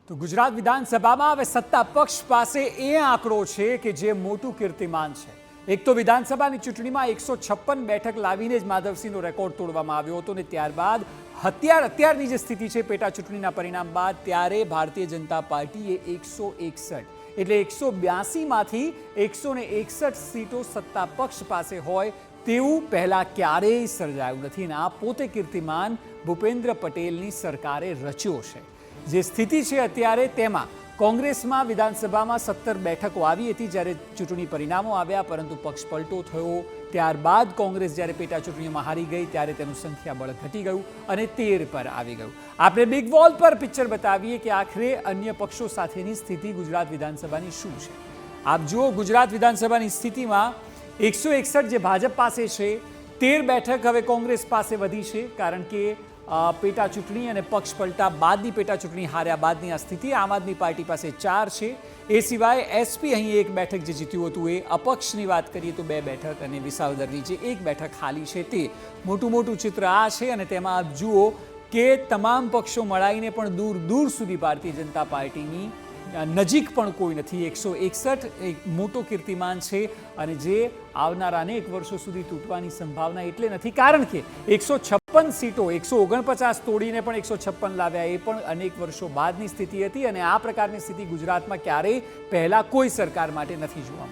તો ગુજરાત વિધાનસભામાં હવે સત્તા પક્ષ પાસે એ આંકડો છે કે જે મોટું કીર્તિમાન છે। એક તો વિધાનસભાની ચૂંટણીમાં 156 બેઠક લાવીને જ માધવસિંહનો રેકોર્ડ તોડવામાં આવ્યો હતો અને ત્યારબાદ અત્યારની જે સ્થિતિ છે પેટા ચૂંટણીના પરિણામ બાદ ત્યારે ભારતીય જનતા પાર્ટીએ 161 એટલે 182માંથી 161 સીટો સત્તા પક્ષ પાસે હોય તેવું પહેલા ક્યારેય સર્જાયું નથી અને આ પોતે કીર્તિમાન ભૂપેન્દ્ર પટેલની સરકારે રચ્યો છે। જે સ્થિતિ છે અત્યારે તેમાં કોંગ્રેસમાં વિધાનસભામાં 17 બેઠકો આવી હતી જ્યારે ચૂંટણી પરિણામો આવ્યા, પરંતુ પક્ષ પલટો થયો। ત્યારબાદ કોંગ્રેસ જ્યારે પેટા ચૂંટણીમાં હારી ગઈ ત્યારે તેનું સંખ્યાબળ ઘટી ગયું અને 13 પર આવી ગયું। આપણે બિગ વોલ પર પિક્ચર બતાવીએ કે આખરે અન્ય પક્ષો સાથેની સ્થિતિ ગુજરાત વિધાનસભાની શું છે। આપ જુઓ, ગુજરાત વિધાનસભાની સ્થિતિમાં 161 જે ભાજપ પાસે છે, 13 બેઠક હવે કોંગ્રેસ પાસે વધી છે કારણ કે પેટા ચૂંટણી અને પક્ષ પલટા બાદની પેટા ચૂંટણી હાર્યા બાદની આ સ્થિતિ। આમ આદમી પાર્ટી પાસે 4 છે, એ સિવાય એસપી અહીં 1 બેઠક જે જીત્યું હતું એ, અપક્ષની વાત કરીએ તો 2 બેઠક અને વિસાવદરની જે 1 બેઠક ખાલી છે તે મોટું ચિત્ર આ છે। અને તેમાં આપ જુઓ કે તમામ પક્ષો મળાઈને પણ દૂર દૂર સુધી ભારતીય જનતા પાર્ટીની નજીક પણ કોઈ નથી। 161 એક મોટો કીર્તિમાન છે અને જે આવનારા અનેક વર્ષો સુધી તૂટવાની સંભાવના એટલે નથી કારણ કે 156 સીટો 149 તોડીને પણ 156 લાવ્યા, એ પણ અનેક વર્ષો બાદની સ્થિતિ હતી અને આ પ્રકારની સ્થિતિ ગુજરાતમાં ક્યારેય પહેલા કોઈ સરકાર માટે નથી જોવા મળી।